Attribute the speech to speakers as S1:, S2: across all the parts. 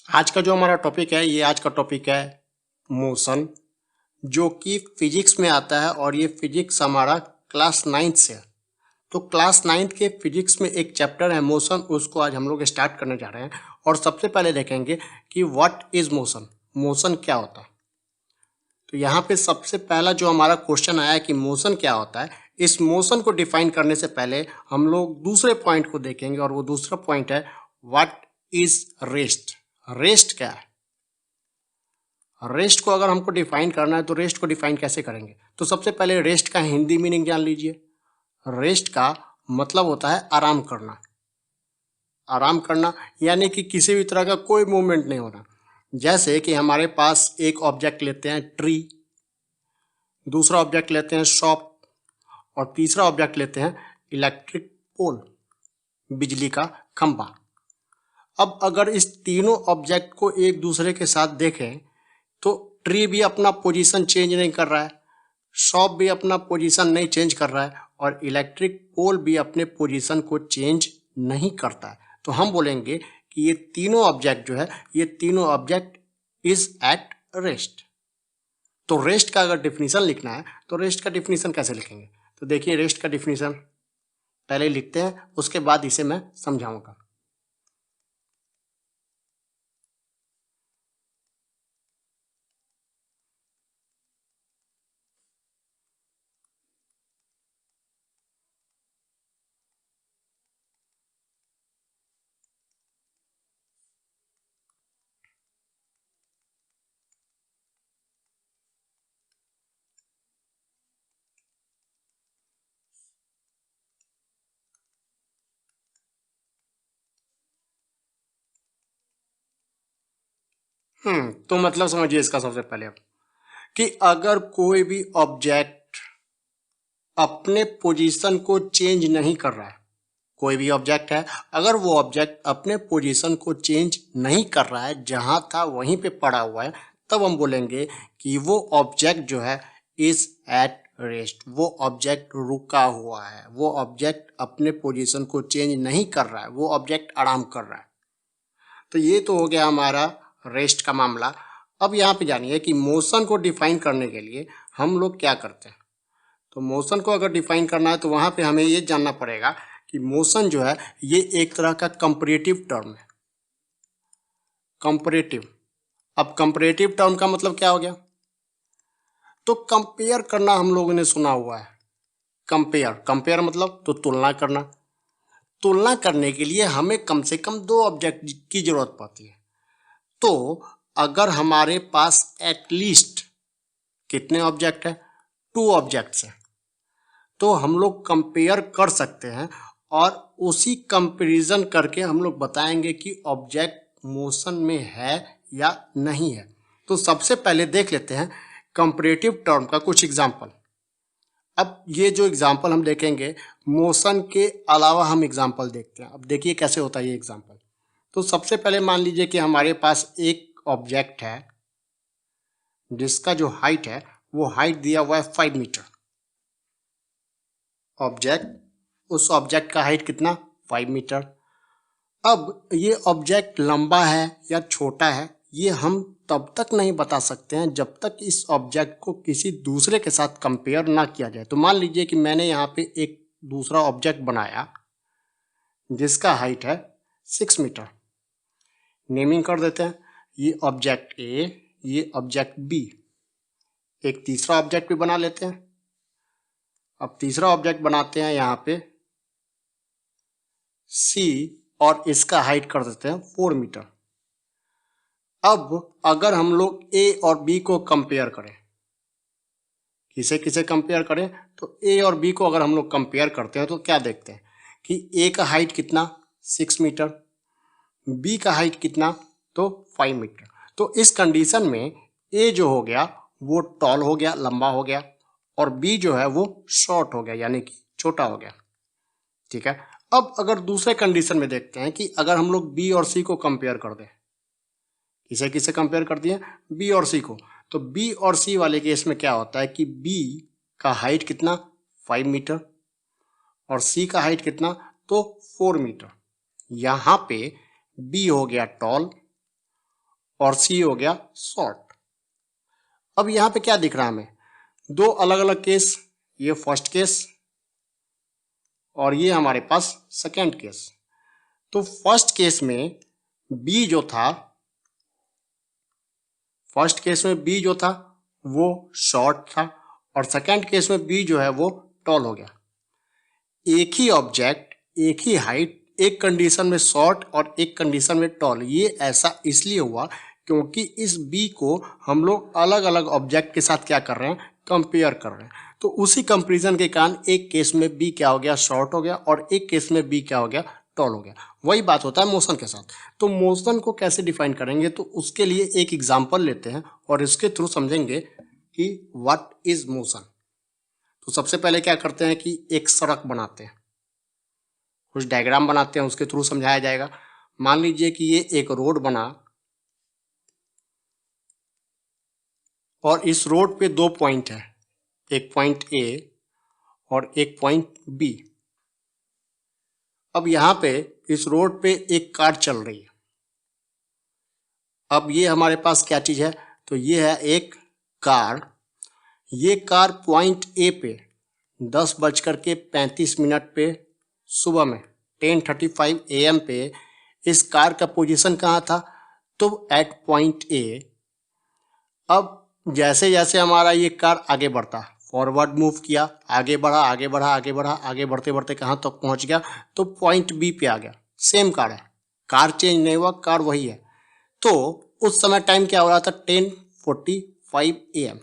S1: आज का जो हमारा टॉपिक है, ये आज का टॉपिक है मोशन, जो कि फिजिक्स में आता है और ये फिजिक्स हमारा क्लास 9th से है। तो क्लास 9th के फिजिक्स में एक चैप्टर है मोशन, उसको आज हम लोग स्टार्ट करने जा रहे हैं। और सबसे पहले देखेंगे कि व्हाट इज मोशन, मोशन क्या होता है। तो यहाँ पे सबसे पहला जो हमारा क्वेश्चन आया है कि मोशन क्या होता है। इस मोशन को डिफाइन करने से पहले हम लोग दूसरे पॉइंट को देखेंगे, और वो दूसरा पॉइंट है व्हाट इज रेस्ट। रेस्ट क्या है? रेस्ट को अगर हमको डिफाइन करना है तो रेस्ट को डिफाइन कैसे करेंगे? तो सबसे पहले रेस्ट का हिंदी मीनिंग जान लीजिए। रेस्ट का मतलब होता है आराम करना। आराम करना यानी कि किसी भी तरह का कोई मूवमेंट नहीं होना। जैसे कि हमारे पास एक ऑब्जेक्ट लेते हैं ट्री, दूसरा ऑब्जेक्ट लेते हैं शॉप, और तीसरा ऑब्जेक्ट लेते हैं इलेक्ट्रिक पोल, बिजली का खंभा। अब अगर इस तीनों ऑब्जेक्ट को एक दूसरे के साथ देखें तो ट्री भी अपना पोजीशन चेंज नहीं कर रहा है, शॉप भी अपना पोजीशन नहीं चेंज कर रहा है, और इलेक्ट्रिक पोल भी अपने पोजीशन को चेंज नहीं करता है। तो हम बोलेंगे कि ये तीनों ऑब्जेक्ट जो है, ये तीनों ऑब्जेक्ट इज एट रेस्ट। तो रेस्ट का अगर डिफिनीशन लिखना है तो रेस्ट का डिफिनीशन कैसे लिखेंगे? तो देखिए, रेस्ट का डिफिनीशन पहले लिखते हैं, उसके बाद इसे मैं समझाऊंगा। तो मतलब समझिए इसका सबसे पहले आप, कि अगर कोई भी ऑब्जेक्ट अपने पोजीशन को चेंज नहीं कर रहा है, कोई भी ऑब्जेक्ट है, अगर वो ऑब्जेक्ट अपने पोजीशन को चेंज नहीं कर रहा है, जहां था वहीं पे पड़ा हुआ है, तब हम बोलेंगे कि वो ऑब्जेक्ट जो है इज एट रेस्ट। वो ऑब्जेक्ट रुका हुआ है, वो ऑब्जेक्ट अपने पोजीशन को चेंज नहीं कर रहा है, वो ऑब्जेक्ट आराम कर रहा है। तो ये तो हो गया हमारा रेस्ट का मामला। अब यहाँ पे जानिए कि मोशन को डिफाइन करने के लिए हम लोग क्या करते हैं। तो मोशन को अगर डिफाइन करना है तो वहाँ पे हमें ये जानना पड़ेगा कि मोशन जो है ये एक तरह का कंपैरेटिव टर्म है। कंपैरेटिव, अब कंपैरेटिव टर्म का मतलब क्या हो गया? तो कंपेयर करना हम लोगों ने सुना हुआ है। कंपेयर, कंपेयर मतलब तो तुलना करना। तुलना करने के लिए हमें कम से कम दो ऑब्जेक्ट की जरूरत पड़ती है। तो अगर हमारे पास एटलीस्ट कितने ऑब्जेक्ट है? 2 ऑब्जेक्ट्स हैं, तो हम लोग कंपेयर कर सकते हैं, और उसी कंपैरिजन करके हम लोग बताएंगे कि ऑब्जेक्ट मोशन में है या नहीं है। तो सबसे पहले देख लेते हैं कंपैरेटिव टर्म का कुछ एग्जांपल। अब ये जो एग्जांपल हम देखेंगे, मोशन के अलावा हम एग्जांपल देखते हैं। अब देखिए कैसे होता है ये एग्जांपल। तो सबसे पहले मान लीजिए कि हमारे पास एक ऑब्जेक्ट है जिसका जो हाइट है वो हाइट दिया हुआ है 5 मीटर। ऑब्जेक्ट, उस ऑब्जेक्ट का हाइट कितना? 5 मीटर। अब ये ऑब्जेक्ट लंबा है या छोटा है, ये हम तब तक नहीं बता सकते हैं जब तक इस ऑब्जेक्ट को किसी दूसरे के साथ कंपेयर ना किया जाए। तो मान लीजिए कि मैंने यहाँ पे एक दूसरा ऑब्जेक्ट बनाया जिसका हाइट है 6 मीटर। नेमिंग कर देते हैं, ये ऑब्जेक्ट ए, ये ऑब्जेक्ट बी। एक तीसरा ऑब्जेक्ट भी बना लेते हैं। अब तीसरा ऑब्जेक्ट बनाते हैं यहाँ पे सी, और इसका हाइट कर देते हैं 4 मीटर। अब अगर हम लोग ए और बी को कंपेयर करें, किसे किसे कंपेयर करें, तो ए और बी को अगर हम लोग कंपेयर करते हैं तो क्या देखते हैं कि ए का हाइट कितना? 6 मीटर। बी का हाइट कितना? तो 5 मीटर। तो इस कंडीशन में ए जो हो गया वो टॉल हो गया, लंबा हो गया, और बी जो है वो शॉर्ट हो गया, यानी कि छोटा हो गया। ठीक है। अब अगर दूसरे कंडीशन में देखते हैं कि अगर हम लोग बी और सी को कंपेयर कर दें, किसे किसे कंपेयर कर दिए? बी और सी को। तो बी और सी वाले केस में क्या होता है कि बी का हाइट कितना? 5 मीटर, और सी का हाइट कितना? तो 4 मीटर। यहाँ पे बी हो गया टॉल और सी हो गया शॉर्ट। अब यहाँ पे क्या दिख रहा है हमें, दो अलग अलग केस, ये फर्स्ट केस और ये हमारे पास सेकेंड केस। तो फर्स्ट केस में बी जो था, फर्स्ट केस में बी जो था वो शॉर्ट था और सेकेंड केस में बी जो है वो टॉल हो गया। एक ही ऑब्जेक्ट, एक ही हाइट, एक कंडीशन में शॉर्ट और एक कंडीशन में टॉल। ये ऐसा इसलिए हुआ क्योंकि इस बी को हम लोग अलग अलग ऑब्जेक्ट के साथ क्या कर रहे हैं, कंपेयर कर रहे हैं। तो उसी कंपेरिजन के कारण एक केस में बी क्या हो गया, शॉर्ट हो गया और एक केस में बी क्या हो गया, टॉल हो गया। वही बात होता है मोशन के साथ। तो मोशन को कैसे डिफाइन करेंगे, तो उसके लिए एक एग्जांपल लेते हैं और इसके थ्रू समझेंगे कि व्हाट इज मोशन। तो सबसे पहले क्या करते हैं कि एक सड़क बनाते हैं, कुछ डायग्राम बनाते हैं, उसके थ्रू समझाया जाएगा। मान लीजिए कि ये एक रोड बना और इस रोड पे दो पॉइंट है, एक पॉइंट ए और एक पॉइंट बी। अब यहाँ पे इस रोड पे एक कार चल रही है। अब ये हमारे पास क्या चीज है, तो ये है एक कार। ये कार पॉइंट ए पे 10:35 पे सुबह में 10:35 AM पे इस कार का पोजीशन कहाँ था, तो एट पॉइंट ए। अब जैसे जैसे हमारा ये कार आगे बढ़ता, फॉरवर्ड मूव किया, आगे बढ़ा आगे बढ़ा आगे बढ़ा, आगे बढ़ते बढ़ते कहाँ तक पहुंच गया, तो पॉइंट बी पे आ गया। सेम कार है, कार चेंज नहीं हुआ, कार वही है। तो उस समय टाइम क्या हो रहा था, 10:45 AM।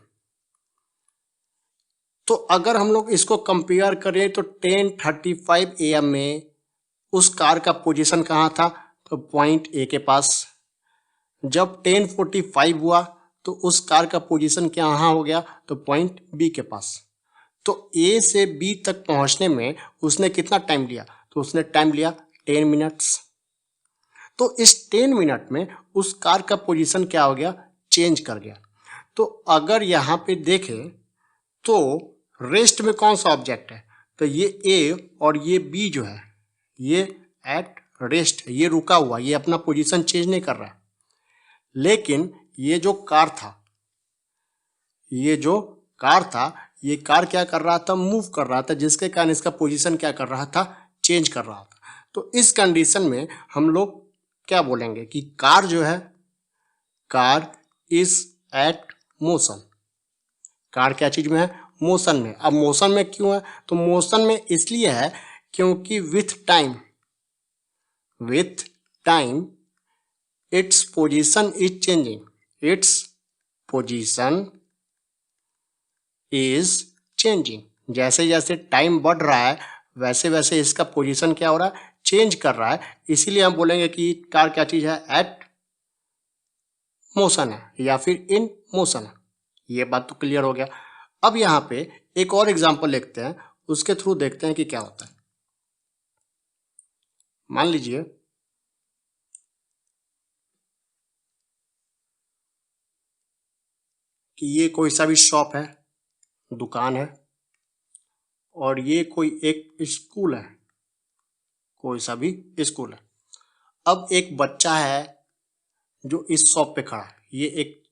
S1: तो अगर हम लोग इसको कंपेयर करें तो 10:35 AM में उस कार का पोजीशन कहाँ था, तो पॉइंट ए के पास। जब 10:45 हुआ तो उस कार का पोजीशन कहाँ हो गया, तो पॉइंट बी के पास। तो ए से बी तक पहुंचने में उसने कितना टाइम लिया, तो उसने टाइम लिया 10 मिनट्स। तो इस 10 मिनट में उस कार का पोजीशन क्या हो गया, चेंज कर गया। तो अगर यहाँ पे देखें तो रेस्ट में कौन सा ऑब्जेक्ट है, तो ये ए और ये बी जो है ये एट रेस्ट है, ये रुका हुआ, ये अपना पोजीशन चेंज नहीं कर रहा है। लेकिन ये जो कार था, ये जो कार था, ये कार क्या कर रहा था, मूव कर रहा था, जिसके कारण इसका पोजीशन क्या कर रहा था, चेंज कर रहा था। तो इस कंडीशन में हम लोग क्या बोलेंगे कि कार जो है, car is at motion. Car क्या चीज में है, मोशन में। अब मोशन में क्यों है, तो मोशन में इसलिए है क्योंकि with time it's position is changing, it's position is changing. जैसे जैसे टाइम बढ़ रहा है वैसे वैसे इसका पोजीशन क्या हो रहा है, चेंज कर रहा है। इसीलिए हम बोलेंगे कि कार क्या चीज है, एट मोशन है या फिर इन मोशन है। ये बात तो क्लियर हो गया। अब यहाँ पे एक और एग्जांपल लिखते हैं, उसके थ्रू देखते हैं कि क्या होता है। मान लीजिए कि ये कोई सा भी शॉप है, दुकान है, और ये कोई एक स्कूल है, कोई सा भी स्कूल है। अब एक बच्चा है जो इस शॉप पे खड़ा है, ये एक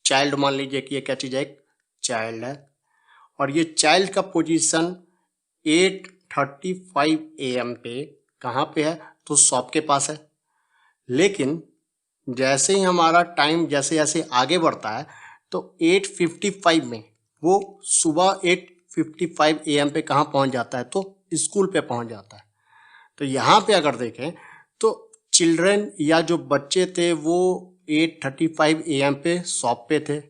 S1: चाइल्ड, मान लीजिए कि ये क्या चीज है, एक चाइल्ड है, और ये चाइल्ड का पोजीशन 8:35 AM पे कहाँ पे है, तो शॉप के पास है। लेकिन जैसे ही हमारा टाइम जैसे जैसे आगे बढ़ता है तो 8:55 में वो सुबह 8:55 AM पे कहाँ पहुंच जाता है, तो स्कूल पे पहुंच जाता है। तो यहाँ पे अगर देखें तो चिल्ड्रन या जो बच्चे थे वो 8:35 AM पे शॉप पे थे,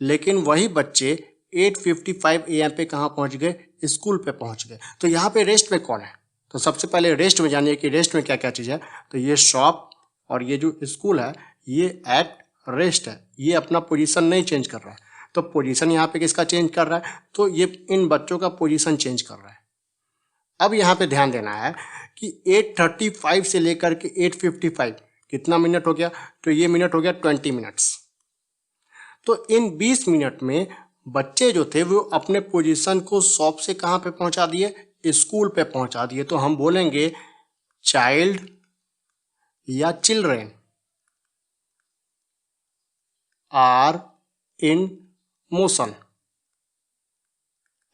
S1: लेकिन वही बच्चे 8:55 AM पे कहाँ पहुंच गए, स्कूल पे पहुंच गए। तो यहाँ पे रेस्ट में कौन है, तो सबसे पहले रेस्ट में जानिए कि रेस्ट में क्या क्या चीज़ है। तो ये शॉप और ये जो स्कूल है ये एट रेस्ट है, ये अपना पोजीशन नहीं चेंज कर रहा है। तो पोजीशन यहाँ पे किसका चेंज कर रहा है, तो ये इन बच्चों का पोजीशन चेंज कर रहा है। अब यहाँ पे ध्यान देना है कि 8:35 से लेकर के 8:55 कितना मिनट हो गया, तो ये मिनट हो गया 20 मिनट्स। तो इन 20 मिनट में बच्चे जो थे वो अपने पोजीशन को शॉप से कहाँ पे पहुंचा दिए, स्कूल पे पहुंचा दिए। तो हम बोलेंगे चाइल्ड या चिल्ड्रेन आर इन मोशन।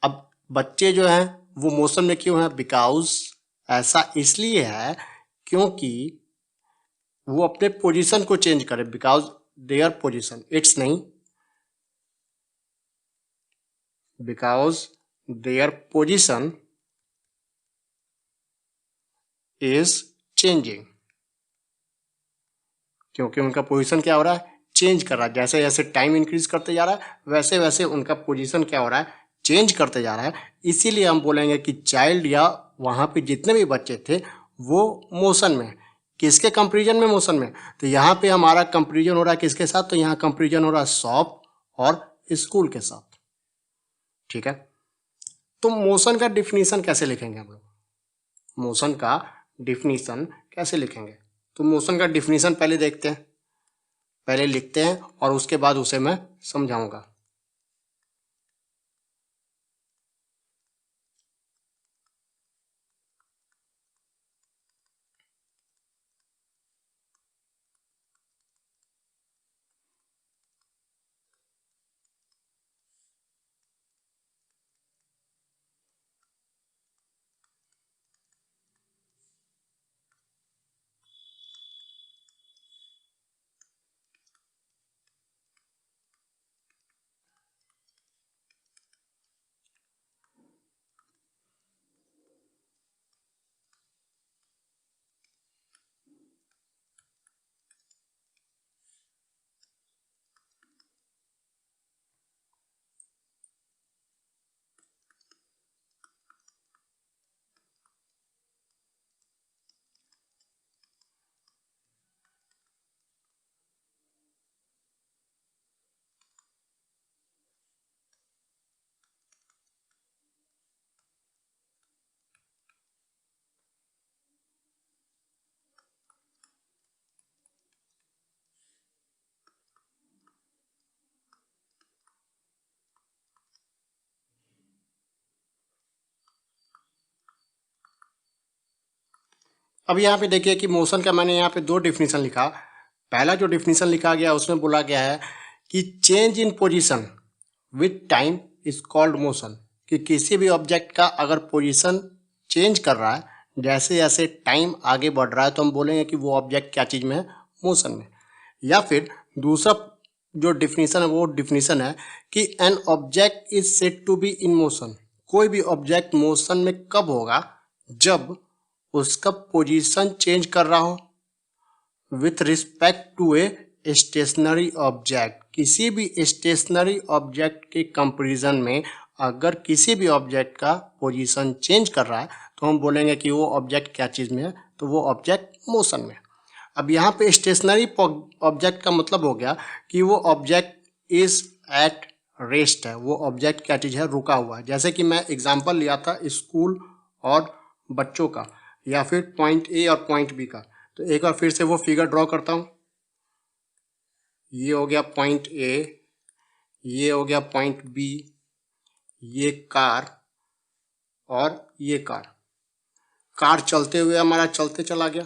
S1: अब बच्चे जो हैं वो मोशन में क्यों हैं? बिकॉज ऐसा इसलिए है क्योंकि वो अपने पोजीशन को चेंज करे, बिकॉज देयर पोजीशन, इट्स नहीं, because their position is changing, क्योंकि उनका पोजीशन क्या हो रहा है? चेंज कर रहा है। जैसे जैसे टाइम इंक्रीज करते जा रहा है वैसे वैसे उनका पोजीशन क्या हो रहा है? चेंज करते जा रहा है। इसीलिए हम बोलेंगे कि चाइल्ड या वहाँ पे जितने भी बच्चे थे वो मोशन में। किसके कंपेरिजन में? मोशन में। तो यहाँ पे हमारा कंपेरिजन हो रहा है किसके साथ? तो यहाँ कंपेरिजन हो रहा है शॉप और स्कूल के साथ। ठीक है, तो मोशन का डिफिनीशन कैसे लिखेंगे हम लोग? मोशन का डिफिनीशन कैसे लिखेंगे? तो मोशन का डिफिनीशन पहले देखते हैं, पहले लिखते हैं और उसके बाद उसे मैं समझाऊंगा। अब यहाँ पे देखिए कि मोशन का मैंने यहाँ पे दो डिफिनीशन लिखा। पहला जो डिफिनीशन लिखा गया उसमें बोला गया है कि change in position with time is called motion, कि किसी भी ऑब्जेक्ट का अगर पोजीशन चेंज कर रहा है जैसे जैसे टाइम आगे बढ़ रहा है तो हम बोलेंगे कि वो ऑब्जेक्ट क्या चीज़ में है? मोशन में। या फिर दूसरा जो डिफिनीशन है वो डिफिनीशन है कि an object is said to be in motion. कोई भी ऑब्जेक्ट मोशन में कब होगा? जब उसका पोजीशन चेंज कर रहा हो with respect to a stationary object. किसी भी स्टेशनरी ऑब्जेक्ट के कंपैरिजन में अगर किसी भी ऑब्जेक्ट का पोजीशन चेंज कर रहा है तो हम बोलेंगे कि वो ऑब्जेक्ट क्या चीज़ में है? तो वो ऑब्जेक्ट मोशन में। अब यहाँ पे स्टेशनरी ऑब्जेक्ट का मतलब हो गया कि वो ऑब्जेक्ट इज एट रेस्ट है, वो ऑब्जेक्ट क्या चीज़ है? रुका हुआ है। जैसे कि मैं एग्जांपल लिया था स्कूल और बच्चों का, या फिर पॉइंट ए और पॉइंट बी का। तो एक बार फिर से वो फिगर ड्रॉ करता हूँ। ये हो गया पॉइंट ए, ये हो गया पॉइंट बी, ये कार और ये कार। कार चलते हुए हमारा चलते चला गया,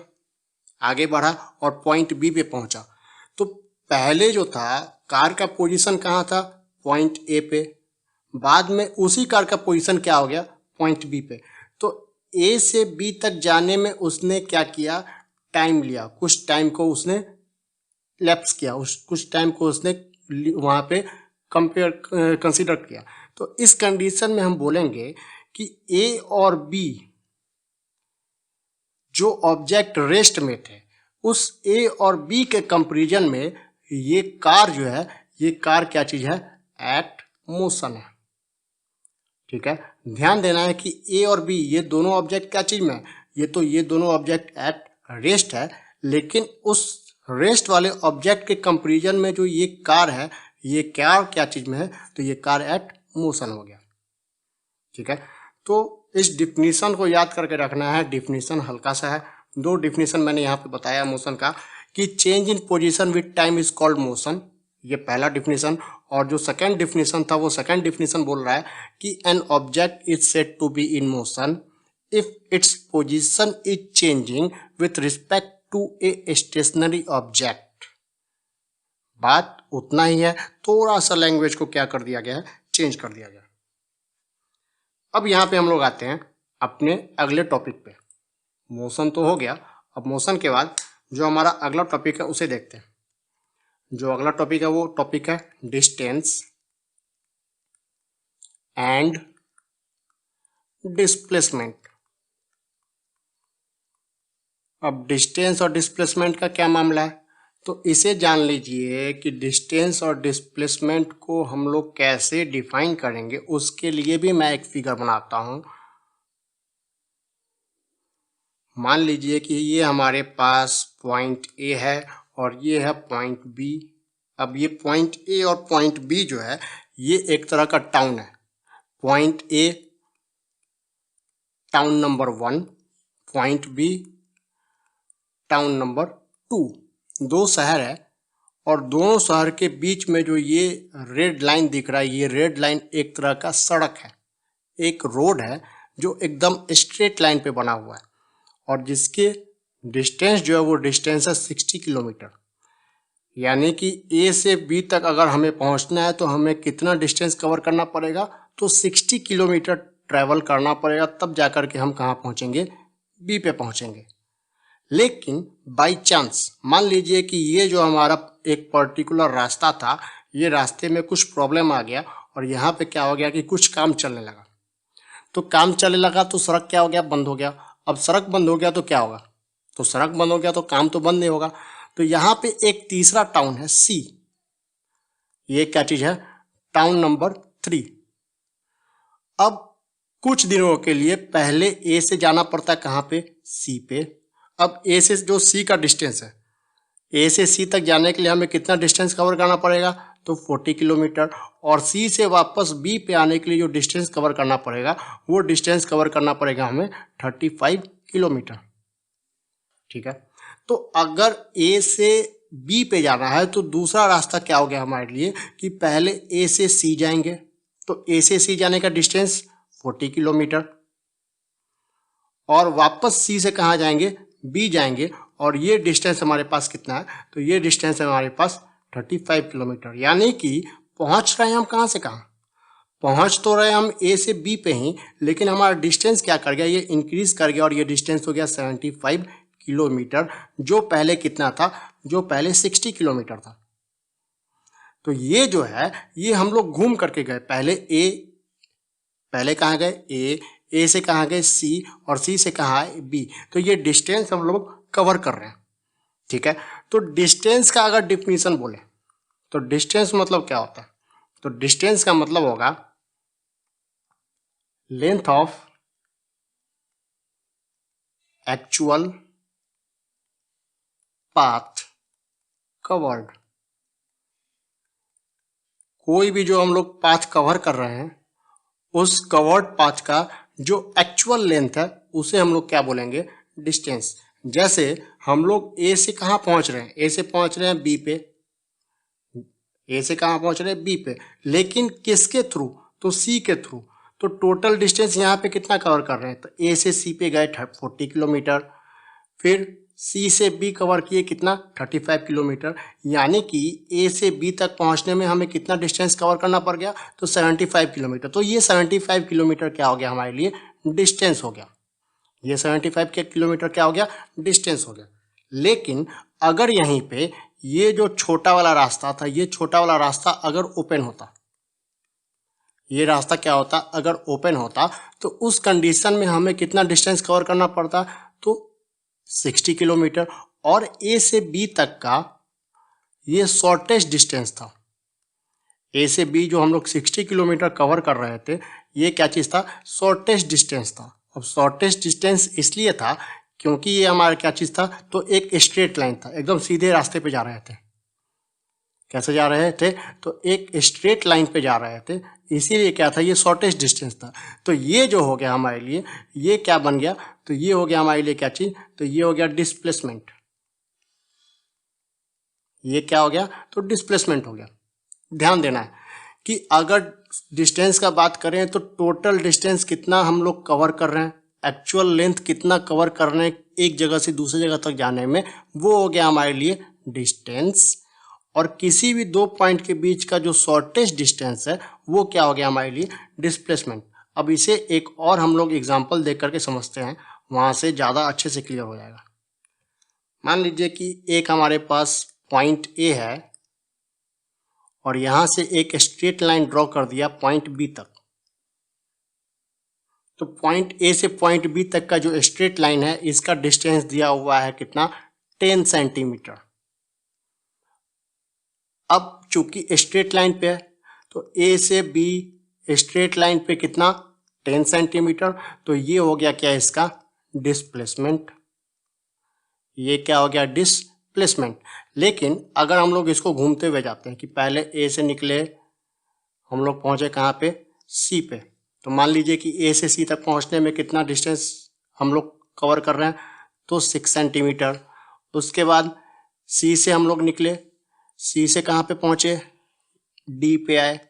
S1: आगे बढ़ा और पॉइंट बी पे पहुंचा। तो पहले जो था कार का पोजीशन कहाँ था? पॉइंट ए पे। बाद में उसी कार का पोजीशन क्या हो गया? पॉइंट बी पे। तो ए से बी तक जाने में उसने क्या किया? टाइम लिया, कुछ टाइम को उसने लैप्स किया, उस कुछ टाइम को उसने वहाँ पे कंसीडर किया। तो इस कंडीशन में हम बोलेंगे कि ए और बी जो ऑब्जेक्ट रेस्ट में थे उस ए और बी के कंपैरिजन में ये कार जो है, ये कार क्या चीज़ है? एट मोशन है। ठीक है, ध्यान देना है कि ए और बी ये दोनों ऑब्जेक्ट क्या चीज़ में है? ये दोनों ऑब्जेक्ट एट रेस्ट है, लेकिन उस रेस्ट वाले ऑब्जेक्ट के कंपैरिजन में जो ये कार है, ये कार क्या चीज़ में है? तो ये कार एट मोशन हो गया। ठीक है, तो इस डिफिनीशन को याद करके रखना है। डिफिनीशन हल्का सा है। दो डिफिनीशन मैंने यहाँ पे बताया मोशन का, कि change in position with time is called motion, ये पहला डिफिनीशन। और जो सेकंड डिफिनीशन था वो सेकंड डिफिनीशन बोल रहा है कि an object is said to be in motion if its position is changing with respect to a stationary object बात उतना ही है, थोड़ा सा लैंग्वेज को क्या कर दिया गया है, चेंज कर दिया गया। अब यहाँ पे हम लोग आते हैं अपने अगले टॉपिक पे। मोशन तो हो गया, अब मोशन के बाद जो हमारा अगला टॉपिक है उसे देखते हैं। जो अगला टॉपिक है वो टॉपिक है डिस्टेंस एंड डिस्प्लेसमेंट। अब डिस्टेंस और डिस्प्लेसमेंट का क्या मामला है, तो इसे जान लीजिए कि डिस्टेंस और डिस्प्लेसमेंट को हम लोग कैसे डिफाइन करेंगे, उसके लिए भी मैं एक फिगर बनाता हूं। मान लीजिए कि ये हमारे पास पॉइंट ए है और ये है पॉइंट बी। अब ये पॉइंट ए और पॉइंट बी जो है ये एक तरह का टाउन है। Point A town number 1, point B town number 2। दो शहर है और दोनों शहर के बीच में जो ये रेड लाइन दिख रहा है, ये रेड लाइन एक तरह का सड़क है, एक रोड है जो एकदम स्ट्रेट लाइन पे बना हुआ है और जिसके डिस्टेंस जो है वो डिस्टेंस है 60 किलोमीटर। यानी कि ए से बी तक अगर हमें पहुंचना है तो हमें कितना डिस्टेंस कवर करना पड़ेगा, तो 60 किलोमीटर ट्रैवल करना पड़ेगा, तब जाकर के हम कहाँ पहुंचेंगे, बी पे पहुंचेंगे। लेकिन बाई चांस मान लीजिए कि ये जो हमारा एक पर्टिकुलर रास्ता था, ये रास्ते में कुछ प्रॉब्लम आ गया और यहाँ पे क्या हो गया कि कुछ काम चलने लगा। तो काम चलने लगा तो सड़क क्या हो गया, बंद हो गया। अब सड़क बंद हो गया तो क्या होगा, तो सड़क बंद हो गया तो काम तो बंद नहीं होगा। तो यहाँ पे एक तीसरा टाउन है सी। ये क्या चीज है, टाउन नंबर 3। अब कुछ दिनों के लिए पहले ए से जाना पड़ता है कहाँ पे, सी पे। अब ए से जो सी का डिस्टेंस है, ए से सी तक जाने के लिए हमें कितना डिस्टेंस कवर करना पड़ेगा, तो 40 किलोमीटर। और सी से वापस बी पे आने के लिए जो डिस्टेंस कवर करना पड़ेगा वो डिस्टेंस कवर करना पड़ेगा हमें 35 किलोमीटर। ठीक है, तो अगर ए से बी पे जाना है तो दूसरा रास्ता क्या हो गया हमारे लिए कि पहले ए से सी जाएंगे। तो ए से सी जाने का डिस्टेंस 40 किलोमीटर और वापस सी से कहाँ जाएंगे, बी जाएंगे। और ये डिस्टेंस हमारे पास कितना है, तो ये डिस्टेंस है हमारे पास 35 किलोमीटर। यानी कि पहुंच रहे हैं हम कहाँ से कहाँ, पहुंच तो रहे हम ए से बी पे ही, लेकिन हमारा डिस्टेंस क्या कर गया, ये इंक्रीज कर गया और ये डिस्टेंस हो गया 75 किलोमीटर, जो पहले कितना था, जो पहले 60 किलोमीटर था। तो ये जो है ये हम लोग घूम करके गए, पहले कहाँ गए, ए से कहाँ गए, सी, और सी से कहाँ आए, बी। तो ये डिस्टेंस हम लोग कवर कर रहे हैं। ठीक है, तो डिस्टेंस का अगर डिफिनीशन बोले तो डिस्टेंस मतलब क्या होता है, तो डिस्टेंस का मतलब होगा length of actual path covered. कोई भी जो हम लोग पाथ कवर कर रहे हैं उस कवर्ड पाथ का जो एक्चुअल लेंथ है उसे हम लोग क्या बोलेंगे, डिस्टेंस। जैसे हम लोग ए से कहाँ पहुंच रहे हैं, ए से पहुंच रहे हैं बी पे, ए से कहाँ पहुंच रहे हैं, बी पे, लेकिन किसके थ्रू, तो सी के थ्रू। तो टोटल डिस्टेंस यहाँ पे कितना कवर कर रहे हैं, तो ए से सी पे गए 40 किलोमीटर, फिर सी से बी कवर किए कितना, 35 किलोमीटर। यानी कि ए से बी तक पहुंचने में हमें कितना डिस्टेंस कवर करना पड़ गया, तो 75 किलोमीटर। तो ये 75 किलोमीटर क्या हो गया हमारे लिए, डिस्टेंस हो गया। ये 75 किलोमीटर क्या हो गया, डिस्टेंस हो गया। लेकिन अगर यहीं पे ये जो छोटा वाला रास्ता था, ये छोटा वाला रास्ता अगर ओपन होता, ये रास्ता क्या होता, अगर ओपन होता, तो उस कंडीशन में हमें कितना डिस्टेंस कवर करना पड़ता, तो 60 किलोमीटर। और ए से बी तक का ये शॉर्टेस्ट डिस्टेंस था। ए से बी जो हम लोग 60 किलोमीटर कवर कर रहे थे, ये क्या चीज़ था, शॉर्टेस्ट डिस्टेंस था। अब शॉर्टेस्ट डिस्टेंस इसलिए था क्योंकि ये हमारा क्या चीज़ था, तो एक स्ट्रेट लाइन था, एकदम सीधे रास्ते पे जा रहे थे। कैसे जा रहे थे, तो एक स्ट्रेट लाइन पे जा रहे थे, इसीलिए क्या था, ये शॉर्टेस्ट डिस्टेंस था। तो ये जो हो गया हमारे लिए, ये क्या बन गया, तो ये हो गया हमारे लिए क्या चीज, तो ये हो गया डिस्प्लेसमेंट। ये क्या हो गया, तो डिस्प्लेसमेंट हो गया। ध्यान देना है कि अगर डिस्टेंस का बात करें तो टोटल डिस्टेंस कितना हम लोग कवर कर रहे हैं, एक्चुअल लेंथ कितना कवर कर रहे हैं एक जगह से दूसरी जगह तक जाने में, वो हो गया हमारे लिए डिस्टेंस। और किसी भी दो पॉइंट के बीच का जो शॉर्टेस्ट डिस्टेंस है वो क्या हो गया हमारे लिए, डिस्प्लेसमेंट। अब इसे एक और हम लोग एग्जाम्पल देख करके समझते हैं, वहां से ज़्यादा अच्छे से क्लियर हो जाएगा। मान लीजिए कि एक हमारे पास पॉइंट ए है और यहां से एक स्ट्रेट लाइन ड्रॉ कर दिया पॉइंट बी तक। तो पॉइंट ए से पॉइंट बी तक का जो स्ट्रेट लाइन है इसका डिस्टेंस दिया हुआ है कितना, 10 सेंटीमीटर। अब चूंकि स्ट्रेट लाइन पे है तो ए से बी स्ट्रेट लाइन पे कितना, 10 सेंटीमीटर। तो ये हो गया क्या, इसका डिस्प्लेसमेंट। ये क्या हो गया, डिस्प्लेसमेंट। लेकिन अगर हम लोग इसको घूमते हुए जाते हैं कि पहले ए से निकले, हम लोग पहुंचे कहाँ पे, सी पे। तो मान लीजिए कि ए से सी तक पहुंचने में कितना डिस्टेंस हम लोग कवर कर रहे हैं, तो 6 सेंटीमीटर। उसके बाद सी से हम लोग निकले, सी से कहाँ पे पहुंचे, डी पे आए,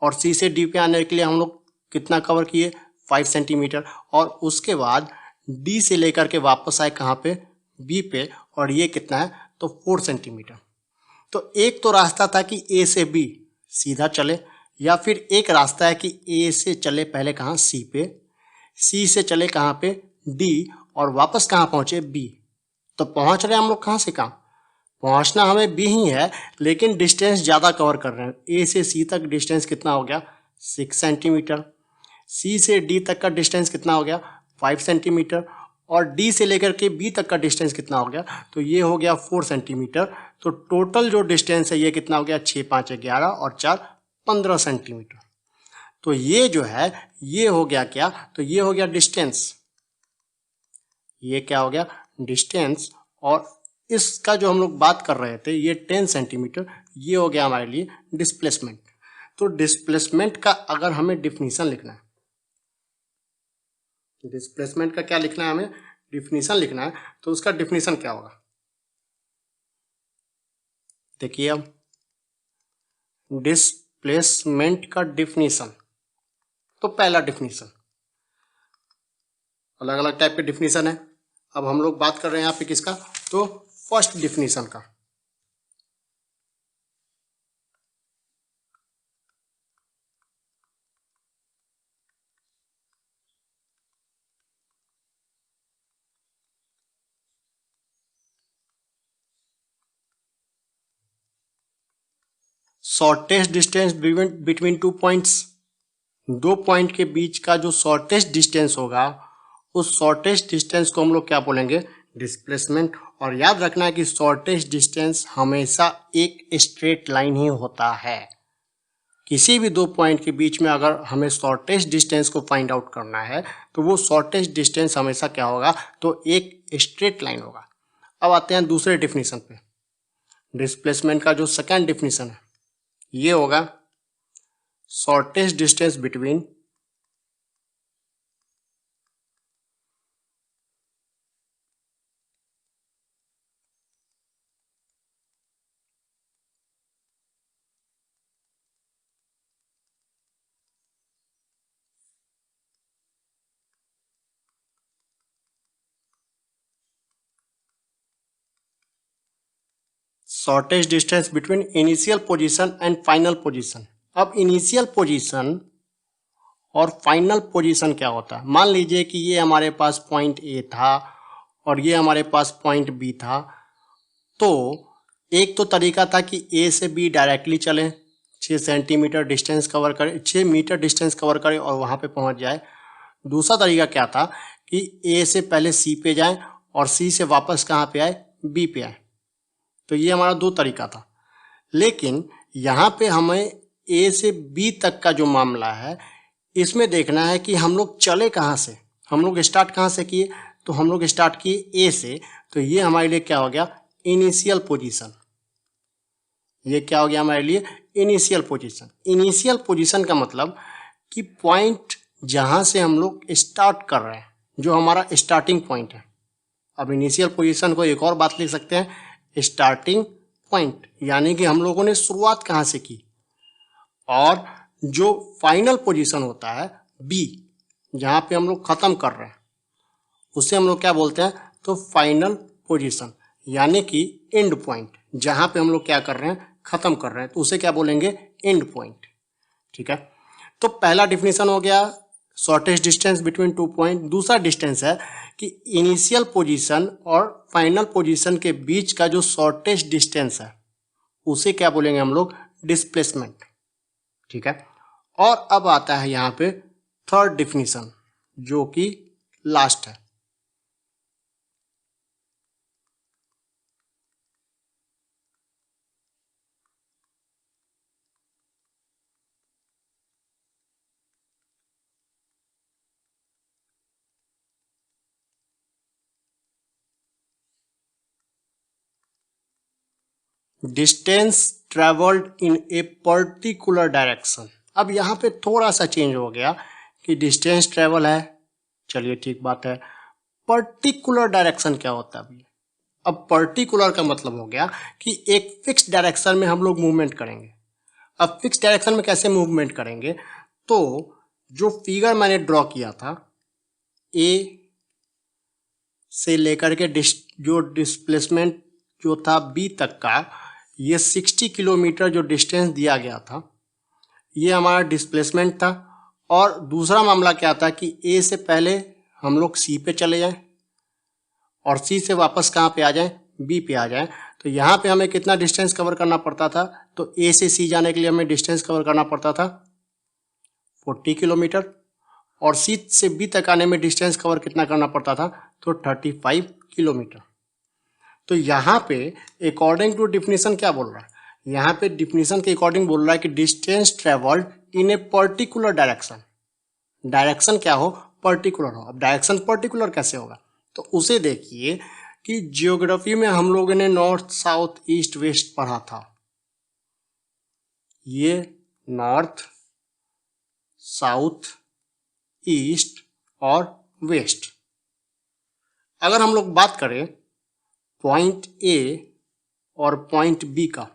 S1: और सी से डी पे आने के लिए हम लोग कितना कवर किए, 5 सेंटीमीटर। और उसके बाद डी से लेकर के वापस आए कहाँ पे, बी पे, और ये कितना है, तो 4 सेंटीमीटर। तो एक तो रास्ता था कि ए से बी सीधा चले, या फिर एक रास्ता है कि ए से चले पहले कहाँ, सी पे, सी से चले कहाँ पे, डी, और वापस कहाँ पहुंचे, बी। तो पहुंच रहे हैं हम लोग कहाँ से कहाँ, पहुंचना हमें बी ही है, लेकिन डिस्टेंस ज़्यादा कवर कर रहे हैं। ए से सी तक डिस्टेंस कितना हो गया, 6 सेंटीमीटर। सी से डी तक का डिस्टेंस कितना हो गया, 5 सेंटीमीटर। और डी से लेकर के बी तक का डिस्टेंस कितना हो गया, तो ये हो गया 4 सेंटीमीटर। तो टोटल जो डिस्टेंस है ये कितना हो गया, 6 5 11 और 4 15 सेंटीमीटर। तो ये जो है ये हो गया क्या, तो ये हो गया डिस्टेंस। ये क्या हो गया, डिस्टेंस। और इसका जो हम लोग बात कर रहे थे ये 10 सेंटीमीटर, ये हो गया हमारे लिए डिस्प्लेसमेंट। तो डिस्प्लेसमेंट का अगर हमें डिफिनीशन लिखना है, डिस्प्लेसमेंट का क्या लिखना है, हमें डिफिनीशन लिखना है, तो उसका डिफिनीशन क्या होगा, देखिए अब डिस्प्लेसमेंट का डिफिनीशन। तो पहला डिफिनीशन, अलग अलग टाइप के डिफिनीशन है, अब हम लोग बात कर रहे हैं यहाँ पे किसका, तो फर्स्ट डिफिनीशन का। Shortest distance between two points, दो पॉइंट के बीच का जो शॉर्टेस्ट डिस्टेंस होगा उस शॉर्टेस्ट डिस्टेंस को हम लोग क्या बोलेंगे, डिस्प्लेसमेंट। और याद रखना है कि शॉर्टेस्ट डिस्टेंस हमेशा एक स्ट्रेट लाइन ही होता है। किसी भी दो पॉइंट के बीच में अगर हमें शॉर्टेस्ट डिस्टेंस को फाइंड आउट करना है तो वो शॉर्टेस्ट डिस्टेंस हमेशा क्या होगा, तो एक स्ट्रेट लाइन होगा। अब आते हैं दूसरे डिफिनीशन पे। डिस्प्लेसमेंट का जो सेकेंड डिफिनीशन है ये होगा shortest distance between shortest distance between initial position and final position. अब इनिशियल पोजीशन और फाइनल पोजीशन क्या होता है, मान लीजिए कि ये हमारे पास पॉइंट ए था और ये हमारे पास पॉइंट बी था। तो एक तो तरीका था कि ए से बी डायरेक्टली चलें, 6 सेंटीमीटर डिस्टेंस कवर करें, 6 मीटर डिस्टेंस कवर करें और वहाँ पे पहुँच जाए। दूसरा तरीका क्या था कि ए से पहले सी पे जाएं और सी से वापस कहाँ पे आए, बी पे आए। तो ये हमारा दो तरीका था। लेकिन यहाँ पे हमें ए से बी तक का जो मामला है इसमें देखना है कि हम लोग चले कहाँ से, हम लोग स्टार्ट कहाँ से किए, तो हम लोग स्टार्ट किए ए से। तो ये हमारे लिए क्या हो गया, इनिशियल पोजीशन। ये क्या हो गया हमारे लिए, इनिशियल पोजीशन। इनिशियल पोजीशन का मतलब कि पॉइंट जहाँ से हम लोग स्टार्ट कर रहे हैं, जो हमारा स्टार्टिंग पॉइंट है। अब इनिशियल पोजीशन को एक और बात लिख सकते हैं, स्टार्टिंग पॉइंट, यानी कि हम लोगों ने शुरुआत कहाँ से की। और जो फाइनल पोजीशन होता है बी, जहाँ पे हम लोग ख़त्म कर रहे हैं, उसे हम लोग क्या बोलते हैं, तो फाइनल पोजीशन, यानी कि एंड पॉइंट, जहाँ पे हम लोग क्या कर रहे हैं, खत्म कर रहे हैं, तो उसे क्या बोलेंगे, एंड पॉइंट। ठीक है, तो पहला डिफिनेशन हो गया shortest distance between two point. दूसरा डिस्टेंस है कि इनिशियल पोजीशन और फाइनल पोजीशन के बीच का जो शॉर्टेस्ट डिस्टेंस है उसे क्या बोलेंगे हम लोग, डिस्प्लेसमेंट। ठीक है, और अब आता है यहाँ पे थर्ड डिफिनेशन जो कि लास्ट है। Distance travelled in a particular direction. अब यहाँ पे थोड़ा सा चेंज हो गया कि डिस्टेंस ट्रेवल है, चलिए ठीक बात है। पर्टिकुलर डायरेक्शन क्या होता है अभी, अब पर्टिकुलर का मतलब हो गया कि एक फिक्स डायरेक्शन में हम लोग मूवमेंट करेंगे। अब फिक्स डायरेक्शन में कैसे मूवमेंट करेंगे, तो जो फिगर मैंने ड्रॉ किया था ए से लेकर के जो डिस्प्लेसमेंट जो था बी तक का, ये 60 किलोमीटर जो डिस्टेंस दिया गया था ये हमारा डिस्प्लेसमेंट था। और दूसरा मामला क्या था कि ए से पहले हम लोग सी पे चले जाएं और सी से वापस कहाँ पे आ जाएं, बी पे आ जाएं। तो यहाँ पे हमें कितना डिस्टेंस कवर करना पड़ता था, तो ए से सी जाने के लिए हमें डिस्टेंस कवर करना पड़ता था 40 किलोमीटर, और सी से बी तक आने में डिस्टेंस कवर कितना करना पड़ता था, तो 35 किलोमीटर। तो यहाँ पे अकॉर्डिंग टू डिफिनीशन क्या बोल रहा है, यहाँ पे डिफिनीशन के अकॉर्डिंग बोल रहा है कि distance travelled in a particular direction. Direction क्या हो, पर्टिकुलर हो। अब डायरेक्शन पर्टिकुलर कैसे होगा, तो उसे देखिए कि जियोग्राफी में हम लोगों ने नॉर्थ साउथ ईस्ट वेस्ट पढ़ा था। ये नॉर्थ साउथ ईस्ट और वेस्ट। अगर हम लोग बात करें पॉइंट ए और पॉइंट बी का,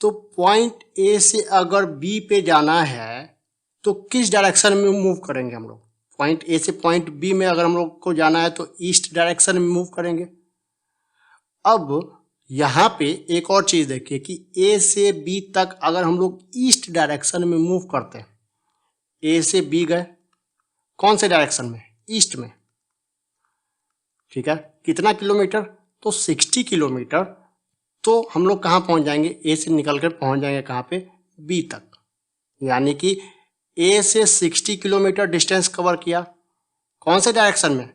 S1: तो पॉइंट ए से अगर बी पे जाना है तो किस डायरेक्शन में मूव करेंगे हम लोग। पॉइंट ए से पॉइंट बी में अगर हम लोग को जाना है तो ईस्ट डायरेक्शन में मूव करेंगे। अब यहाँ पे एक और चीज देखिए कि ए से बी तक अगर हम लोग ईस्ट डायरेक्शन में मूव करते हैं, ए से बी गए कौन से डायरेक्शन में, ईस्ट में। ठीक है, कितना किलोमीटर, तो 60 किलोमीटर। तो हम लोग कहाँ पहुंच जाएंगे, ए से निकल कर पहुंच जाएंगे कहाँ पे, बी तक। यानी कि ए से 60 किलोमीटर डिस्टेंस कवर किया, कौन से डायरेक्शन में,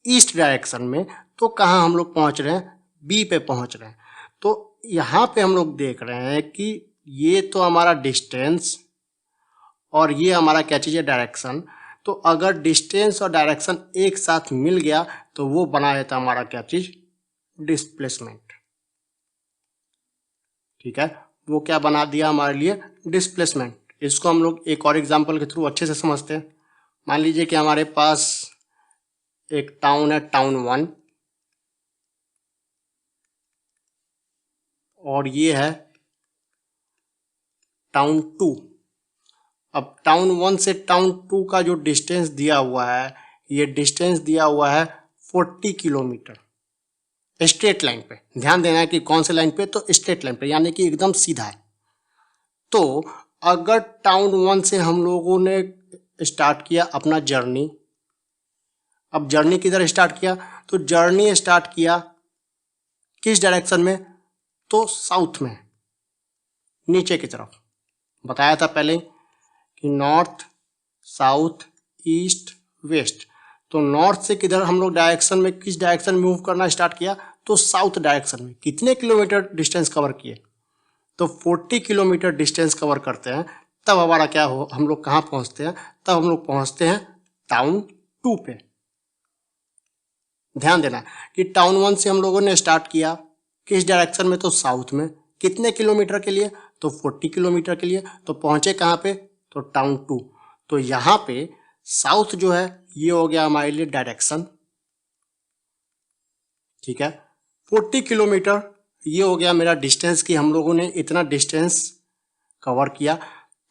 S1: ईस्ट डायरेक्शन में। तो कहाँ हम लोग पहुंच रहे हैं, बी पे पहुंच रहे हैं। तो यहाँ पे हम लोग देख रहे हैं कि ये तो हमारा डिस्टेंस और ये हमारा क्या चीज़ है, डायरेक्शन। तो अगर डिस्टेंस और डायरेक्शन एक साथ मिल गया तो वो बना देता हमारा क्या चीज़, डिस्प्लेसमेंट। ठीक है, वो क्या बना दिया हमारे लिए, डिस्प्लेसमेंट। इसको हम लोग एक और एग्जांपल के थ्रू अच्छे से समझते हैं। मान लीजिए कि हमारे पास एक टाउन है, टाउन 1, और ये है टाउन 2। अब टाउन 1 से टाउन 2 का जो डिस्टेंस दिया हुआ है, ये डिस्टेंस दिया हुआ है 40 किलोमीटर स्ट्रेट लाइन पे। ध्यान देना है कि कौन से लाइन पे, तो स्ट्रेट लाइन पे, यानी कि एकदम सीधा है। तो अगर टाउन 1 से हम लोगों ने स्टार्ट किया अपना जर्नी, अब जर्नी किधर स्टार्ट किया, तो जर्नी स्टार्ट किया किस डायरेक्शन में, तो साउथ में, नीचे की तरफ। बताया था पहले कि नॉर्थ साउथ ईस्ट वेस्ट। तो नॉर्थ से किधर हम लोग डायरेक्शन में, किस डायरेक्शन में मूव करना स्टार्ट किया, तो साउथ डायरेक्शन में। कितने किलोमीटर डिस्टेंस कवर किए, तो 40 किलोमीटर डिस्टेंस कवर करते हैं। तब हमारा क्या हो, हम लोग कहाँ पहुँचते हैं, तब हम लोग पहुँचते हैं टाउन 2 पे। ध्यान देना कि टाउन 1 से हम लोगों ने स्टार्ट किया किस डायरेक्शन में, तो साउथ में। कितने किलोमीटर के लिए, तो 40 किलोमीटर के लिए। तो पहुँचे कहाँ पे, तो टाउन 2। तो यहाँ पे साउथ जो है ये हो गया हमारे लिए डायरेक्शन। ठीक है, 40 किलोमीटर ये हो गया मेरा डिस्टेंस कि हम लोगों ने इतना डिस्टेंस कवर किया।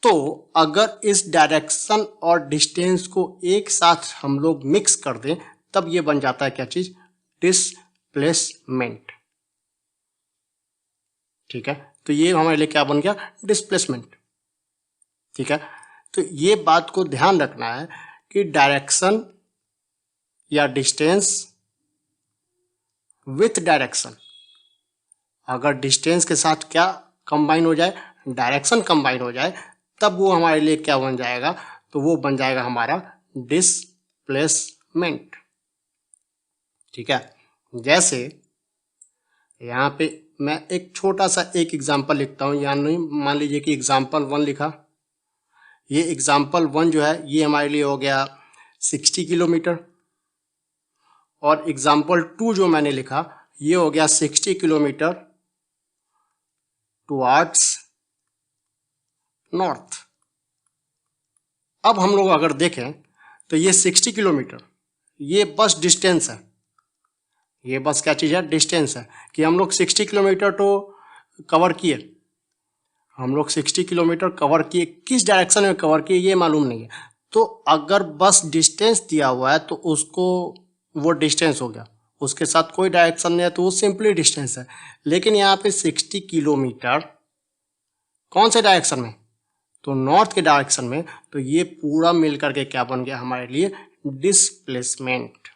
S1: तो अगर इस डायरेक्शन और डिस्टेंस को एक साथ हम लोग मिक्स कर दें तब ये बन जाता है क्या चीज, डिस्प्लेसमेंट। ठीक है, तो ये हमारे लिए क्या बन गया, डिस्प्लेसमेंट। ठीक है, तो ये बात को ध्यान रखना है कि डायरेक्शन या डिस्टेंस विथ डायरेक्शन, अगर डिस्टेंस के साथ क्या कंबाइन हो जाए, डायरेक्शन कंबाइन हो जाए, तब वो हमारे लिए क्या बन जाएगा, तो वो बन जाएगा हमारा डिस्प्लेसमेंट। ठीक है, जैसे यहाँ पे मैं एक छोटा सा एक एग्जांपल लिखता हूँ, यानी मान लीजिए कि एग्जांपल 1 लिखा, ये एग्जांपल 1 जो है ये हमारे लिए हो गया 60 किलोमीटर, और एग्जांपल 2 जो मैंने लिखा ये हो गया 60 किलोमीटर टुवर्ड्स नॉर्थ। अब हम लोग अगर देखें तो ये 60 किलोमीटर ये बस डिस्टेंस है, ये बस क्या चीज़ है, डिस्टेंस है, कि हम लोग 60 किलोमीटर तो कवर किए, हम लोग 60 किलोमीटर कवर किए, किस डायरेक्शन में कवर किए ये मालूम नहीं है। तो अगर बस डिस्टेंस दिया हुआ है तो उसको वो डिस्टेंस हो गया, उसके साथ कोई डायरेक्शन नहीं है तो वो सिंपली डिस्टेंस है। लेकिन यहाँ पे 60 किलोमीटर कौन से डायरेक्शन में, तो नॉर्थ के डायरेक्शन में, तो ये पूरा मिलकर के क्या बन गया हमारे लिए, डिस्प्लेसमेंट।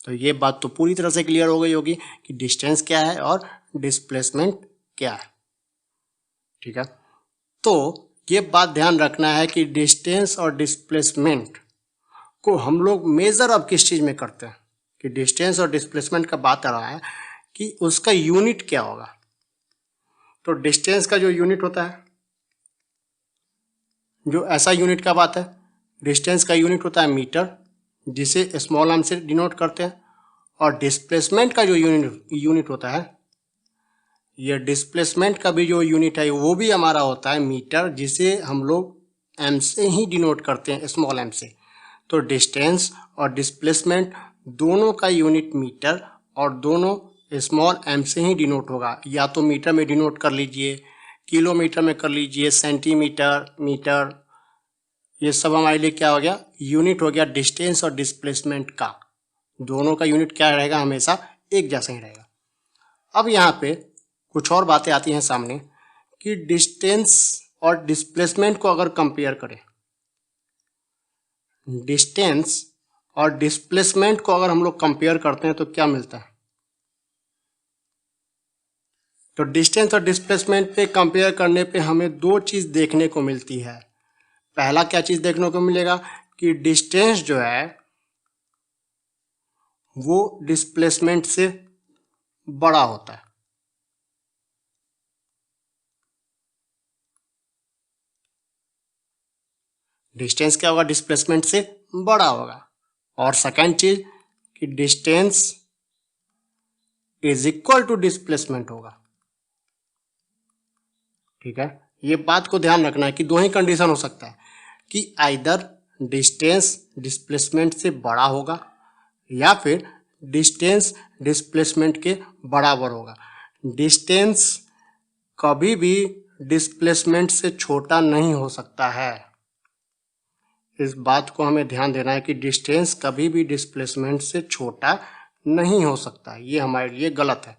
S1: तो ये बात तो पूरी तरह से क्लियर हो गई होगी कि डिस्टेंस क्या है और डिस्प्लेसमेंट क्या है। ठीक है, तो ये बात ध्यान रखना है कि डिस्टेंस और डिस्प्लेसमेंट को हम लोग मेजर अब किस चीज में करते हैं, कि डिस्टेंस और डिस्प्लेसमेंट का बात आ रहा है कि उसका यूनिट क्या होगा। तो डिस्टेंस का जो यूनिट होता है, जो ऐसा यूनिट का बात है, डिस्टेंस का यूनिट होता है मीटर, जिसे स्मॉल आर्म से डिनोट करते हैं, और डिस्प्लेसमेंट का जो यूनिट होता है, यह डिस्प्लेसमेंट का भी जो यूनिट है वो भी हमारा होता है मीटर, जिसे हम लोग एम से ही डिनोट करते हैं, स्मॉल एम से। तो डिस्टेंस और डिस्प्लेसमेंट दोनों का यूनिट मीटर और दोनों स्मॉल एम से ही डिनोट होगा, या तो मीटर में डिनोट कर लीजिए, किलोमीटर में कर लीजिए, सेंटीमीटर, मीटर, ये सब हमारे लिए क्या हो गया, यूनिट हो गया डिस्टेंस और डिस्प्लेसमेंट का। दोनों का यूनिट क्या रहेगा, हमेशा एक जैसा ही रहेगा। अब यहाँ पे कुछ और बातें आती हैं सामने कि डिस्टेंस और डिस्प्लेसमेंट को अगर कंपेयर करें, डिस्टेंस और डिस्प्लेसमेंट को अगर हम लोग कंपेयर करते हैं तो क्या मिलता है। तो डिस्टेंस और डिस्प्लेसमेंट पे कंपेयर करने पे हमें दो चीज देखने को मिलती है। पहला क्या चीज देखने को मिलेगा कि डिस्टेंस जो है वो डिस्प्लेसमेंट से बड़ा होता है। डिस्टेंस क्या होगा, डिस्प्लेसमेंट से बड़ा होगा। और सेकंड चीज कि distance is equal to displacement होगा। ठीक है, ये बात को ध्यान रखना है कि दो ही कंडीशन हो सकता है कि आइदर डिस्टेंस डिस्प्लेसमेंट से बड़ा होगा या फिर डिस्टेंस डिस्प्लेसमेंट के बराबर होगा। डिस्टेंस कभी भी डिस्प्लेसमेंट से छोटा नहीं हो सकता है। इस बात को हमें ध्यान देना है कि डिस्टेंस कभी भी डिस्प्लेसमेंट से छोटा नहीं हो सकता, ये हमारे लिए गलत है।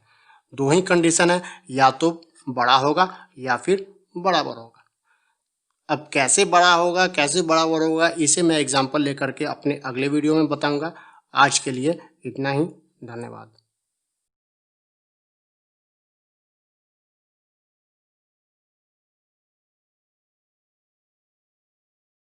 S1: दो ही कंडीशन है, या तो बड़ा होगा या फिर बराबर होगा। अब कैसे बड़ा होगा, कैसे बराबर होगा, इसे मैं एग्जांपल लेकर के अपने अगले वीडियो में बताऊंगा। आज के लिए इतना ही, धन्यवाद।